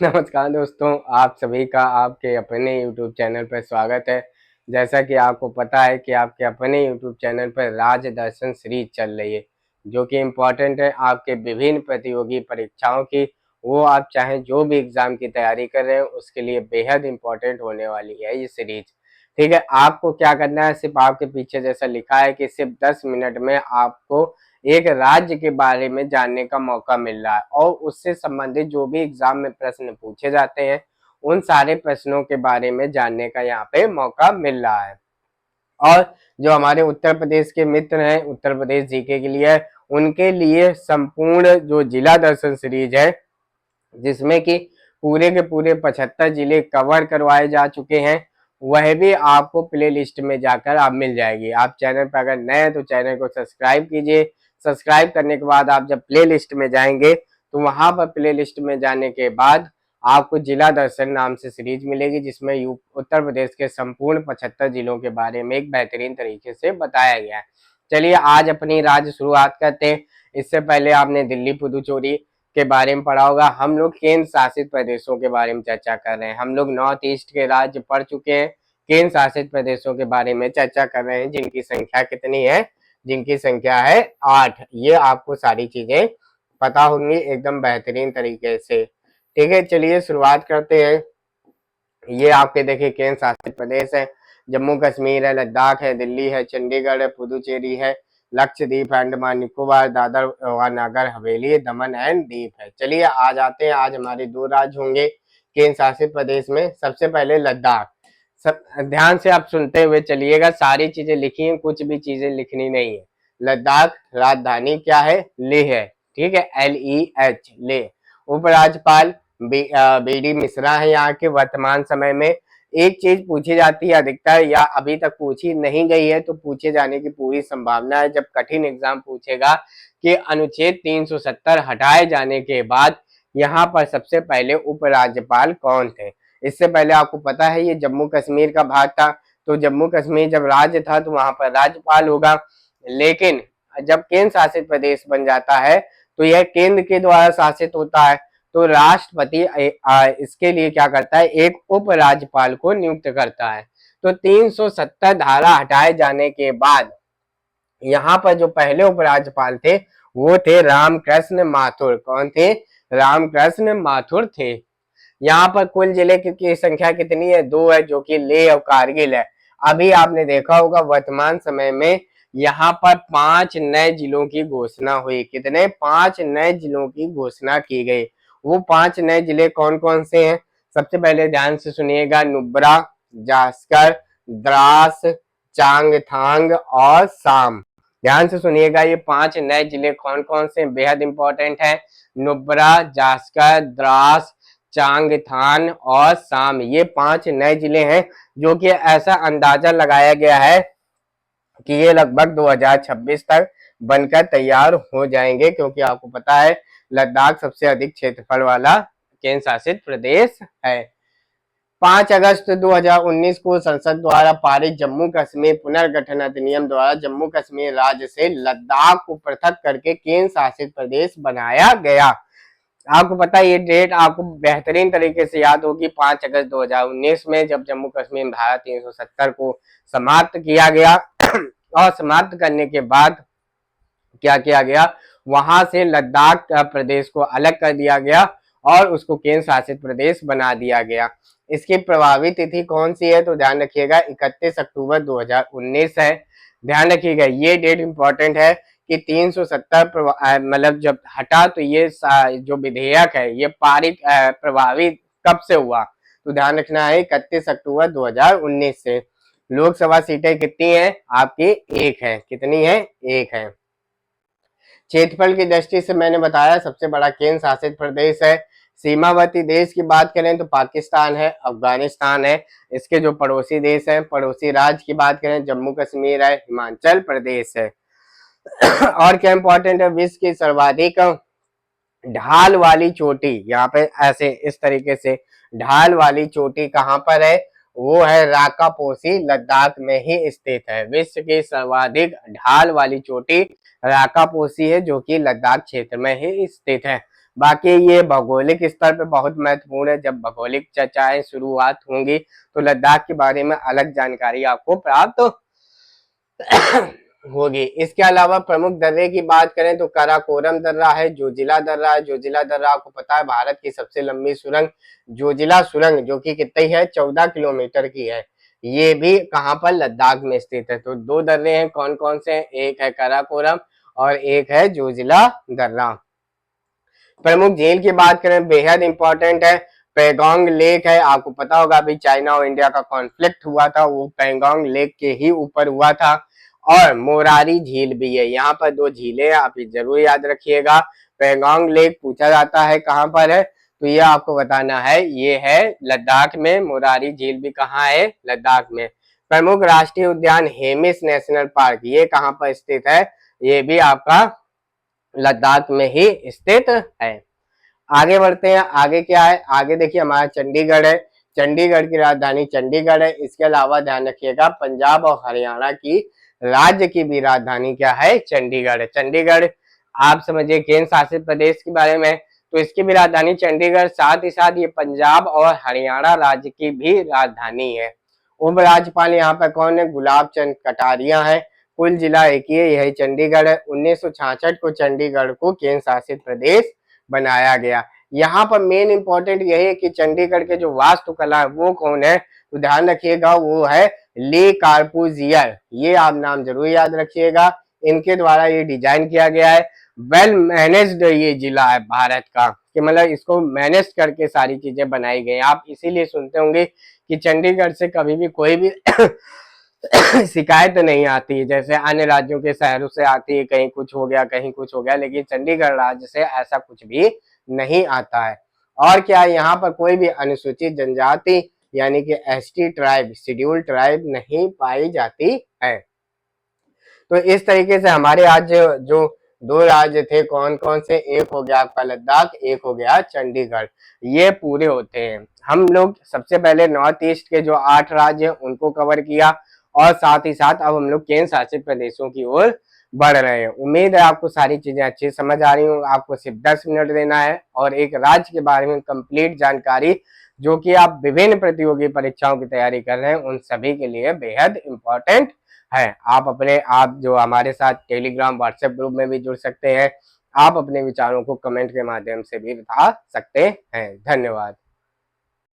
नमस्कार दोस्तों, आप सभी का आपके अपने YouTube चैनल पर स्वागत है। जैसा कि आपको पता है कि आपके अपने YouTube चैनल पर राज दर्शन सीरीज चल रही है, जो कि इम्पोर्टेंट है आपके विभिन्न प्रतियोगी परीक्षाओं की। वो आप चाहें जो भी एग्ज़ाम की तैयारी कर रहे हैं, उसके लिए बेहद इम्पोर्टेंट होने वाली है ये सीरीज। ठीक है, आपको क्या करना है, सिर्फ आपके पीछे जैसा लिखा है कि सिर्फ 10 मिनट में आपको एक राज्य के बारे में जानने का मौका मिल रहा है और उससे संबंधित जो भी एग्जाम में प्रश्न पूछे जाते हैं, उन सारे प्रश्नों के बारे में जानने का यहाँ पे मौका मिल रहा है। और जो हमारे उत्तर प्रदेश के मित्र हैं, उत्तर प्रदेश जीके के लिए, उनके लिए संपूर्ण जो जिला दर्शन सीरीज है, जिसमें कि पूरे के पूरे 75 जिले कवर करवाए जा चुके हैं, वह भी आपको प्ले लिस्ट में जाकर आप मिल जाएगी। आप चैनल पर अगर नए हैं तो चैनल को सब्सक्राइब कीजिए। सब्सक्राइब करने के बाद आप जब प्ले लिस्ट में जाएंगे तो वहां पर प्ले लिस्ट में जाने के बाद आपको जिला दर्शन नाम से सीरीज मिलेगी, जिसमें उत्तर प्रदेश के संपूर्ण 75 जिलों के बारे में एक बेहतरीन तरीके से बताया गया है। चलिए आज अपनी राज्य शुरुआत करते हैं। इससे पहले आपने दिल्ली पुदुचेरी के बारे में पढ़ा होगा। हम लोग केंद्र शासित प्रदेशों के बारे में चर्चा कर रहे हैं। हम लोग नॉर्थ ईस्ट के राज्य पढ़ चुके हैं, केंद्र शासित प्रदेशों के बारे में चर्चा कर रहे हैं, जिनकी संख्या कितनी है, जिनकी संख्या है 8। ये आपको सारी चीजें पता होंगी एकदम बेहतरीन तरीके से। ठीक है, चलिए शुरुआत करते हैं। ये आपके देखिए केंद्र शासित प्रदेश है, जम्मू कश्मीर है, लद्दाख है, दिल्ली है, चंडीगढ़ है, पुदुचेरी है, लक्षद्वीप, अंडमान निकोबार, दादर व नागर हवेली, दमन एंड दीप है। चलिए आज आते हैं, आज हमारे 2 राज्य होंगे केंद्र शासित प्रदेश में। सबसे पहले लद्दाख। सब ध्यान से आप सुनते हुए चलिएगा, सारी चीजें लिखी हैं, कुछ भी चीजें लिखनी नहीं है। लद्दाख राजधानी क्या है? लेह है। ठीक है, LEH लेह। उपराज्यपाल BD मिश्रा है यहाँ के वर्तमान समय में। एक चीज पूछी जाती है अधिकतर, या अभी तक पूछी नहीं गई है तो पूछे जाने की पूरी संभावना है जब कठिन एग्जाम पूछेगा कि अनुच्छेद 370 हटाए जाने के बाद यहाँ पर सबसे पहले उपराज्यपाल कौन थे। इससे पहले आपको पता है ये जम्मू कश्मीर का भाग था, तो जम्मू कश्मीर जब राज्य था तो वहां पर राज्यपाल होगा। लेकिन जब केंद्र शासित प्रदेश बन जाता है तो यह केंद्र के द्वारा शासित होता है, तो राष्ट्रपति इसके लिए क्या करता है, एक उपराज्यपाल को नियुक्त करता है। तो 370 धारा हटाए जाने के बाद यहाँ पर जो पहले उपराज्यपाल थे वो थे रामकृष्ण माथुर। कौन थे? रामकृष्ण माथुर थे। यहाँ पर कुल जिले की संख्या कितनी है? 2 है, जो कि लेह और कारगिल है। अभी आपने देखा होगा वर्तमान समय में यहाँ पर 5 नए जिलों की घोषणा हुई। कितने? 5 नए जिलों की घोषणा की गई। वो 5 नए जिले कौन कौन से हैं? सबसे पहले ध्यान से सुनिएगा, नुब्रा, जास्कर, द्रास, चांगथांग और साम। ध्यान से सुनिएगा, ये 5 नए जिले कौन कौन से बेहद इंपॉर्टेंट है। नुब्रा, जास्कर, द्रास, चांगथान और साम, ये 5 नए जिले हैं, जो कि ऐसा अंदाजा लगाया गया है कि ये लगभग 2026 तक बनकर तैयार हो जाएंगे, क्योंकि आपको पता है लद्दाख सबसे अधिक क्षेत्रफल वाला केंद्र शासित प्रदेश है। 5 अगस्त 2019 को संसद द्वारा पारित जम्मू कश्मीर पुनर्गठन अधिनियम द्वारा जम्मू कश्मीर राज्य से लद्दाख को पृथक करके केंद्र शासित प्रदेश बनाया गया। आपको पता है ये डेट आपको बेहतरीन तरीके से याद होगी, 5 अगस्त 2019 में जब जम्मू कश्मीर धारा 370 को समाप्त किया गया और समाप्त करने के बाद क्या किया गया, वहां से लद्दाख प्रदेश को अलग कर दिया गया और उसको केंद्र शासित प्रदेश बना दिया गया। इसकी प्रभावी तिथि कौन सी है? तो ध्यान रखिएगा 31 अक्टूबर 2019 है। ध्यान रखिएगा ये डेट इंपॉर्टेंट है कि 370 मतलब जब हटा तो ये जो विधेयक है ये पारित प्रभावी कब से हुआ, तो ध्यान रखना है 31 अक्टूबर 2019 से। लोकसभा सीटें कितनी है आपकी? 1 है। कितनी है? 1 है। क्षेत्रफल की दृष्टि से मैंने बताया सबसे बड़ा केंद्र शासित प्रदेश है। सीमावर्ती देश की बात करें तो पाकिस्तान है, अफगानिस्तान है। इसके जो पड़ोसी देश हैं, पड़ोसी राज्य की बात करें, जम्मू कश्मीर है, हिमाचल प्रदेश है। और क्या इंपॉर्टेंट है, विश्व की सर्वाधिक ढाल वाली चोटी, यहाँ पे ऐसे इस तरीके से ढाल वाली चोटी कहाँ पर है? वो है राकापोसी, लद्दाख में ही स्थित है। विश्व की सर्वाधिक ढाल वाली चोटी राकापोसी है, जो कि लद्दाख क्षेत्र में ही स्थित है। बाकी ये भौगोलिक स्तर पे बहुत महत्वपूर्ण है। जब भौगोलिक चर्चाएं शुरुआत होंगी तो लद्दाख के बारे में अलग जानकारी आपको प्राप्त होगी। इसके अलावा प्रमुख दर्रे की बात करें तो काराकोरम दर्रा है, जोजिला दर्रा है। जोजिला दर्रा आपको पता है भारत की सबसे लंबी सुरंग जोजिला सुरंग जो कि कितनी है 14 किलोमीटर की है। ये भी कहाँ पर लद्दाख में स्थित है। तो दो दर्रे हैं, कौन कौन से हैं? एक है काराकोरम और एक है जोजिला दर्रा। प्रमुख झील की बात करें बेहद इंपॉर्टेंट है, पेगोंग लेक है। आपको पता होगा अभी चाइना और इंडिया का कॉन्फ्लिक्ट हुआ था, वो पेगोंग लेक के ही ऊपर हुआ था। और मोरारी झील भी है, यहाँ पर दो झीलें आप जरूर याद रखिएगा। पेगोंग लेक पूछा जाता है कहाँ पर है, तो ये आपको बताना है, ये है लद्दाख में। मोरारी झील भी कहाँ है? लद्दाख में। प्रमुख राष्ट्रीय उद्यान हेमिस नेशनल पार्क, ये कहाँ पर स्थित है? ये भी आपका लद्दाख में ही स्थित है। आगे बढ़ते हैं, आगे क्या है? आगे देखिए हमारा चंडीगढ़ है। चंडीगढ़ की राजधानी चंडीगढ़ है। इसके अलावा ध्यान रखिएगा पंजाब और हरियाणा की राज्य की भी राजधानी क्या है? चंडीगढ़ है। चंडीगढ़ आप समझिए केंद्र शासित प्रदेश के बारे में, तो इसकी भी राजधानी चंडीगढ़। साथ ही साथ ये पंजाब और हरियाणा राज्य की भी राजधानी है। उपराज्यपाल यहाँ पर कौन है? गुलाब चंद कटारिया है। कुल जिला एक ही है, यही चंडीगढ़ है। 1966 को चंडीगढ़ को केंद्र शासित प्रदेश बनाया गया। यहाँ पर मेन इंपॉर्टेंट यही है कि चंडीगढ़ के जो वास्तुकला है वो कौन है? तो ध्यान रखिएगा वो है ली कार्बूजियर। ये आप नाम जरूर याद रखिएगा, इनके द्वारा ये डिजाइन किया गया है। वेल मैनेज्ड ये जिला है भारत का, कि मतलब इसको मैनेज करके सारी चीजें बनाई गई। आप इसीलिए सुनते होंगे कि चंडीगढ़ से कभी भी कोई भी शिकायत नहीं आती है, जैसे अन्य राज्यों के शहरों से आती है, कहीं कुछ हो गया कहीं कुछ हो गया, लेकिन चंडीगढ़ राज्य से ऐसा कुछ भी नहीं आता है। और क्या यहाँ पर कोई भी अनुसूचित जनजाति यानी कि एसटी ट्राइब, शेड्यूल ट्राइब नहीं पाई जाती है। तो इस तरीके से हमारे आज जो दो राज्य थे कौन कौन से, एक हो गया आपका लद्दाख, एक हो गया चंडीगढ़, ये पूरे होते हैं। हम लोग सबसे पहले नॉर्थ ईस्ट के जो 8 राज्य हैं उनको कवर किया, और साथ ही साथ अब हम लोग केंद्र शासित प्रदेशों की ओर बढ़ रहे हैं। उम्मीद है आपको सारी चीजें अच्छी समझ आ रही हूँ। आपको सिर्फ 10 मिनट देना है और एक राज्य के बारे में कंप्लीट जानकारी, जो कि आप विभिन्न प्रतियोगी परीक्षाओं की तैयारी कर रहे हैं, उन सभी के लिए बेहद इंपॉर्टेंट है। आप जो हमारे साथ टेलीग्राम व्हाट्सएप ग्रुप में भी जुड़ सकते हैं। आप अपने विचारों को कमेंट के माध्यम से भी बता सकते हैं। धन्यवाद।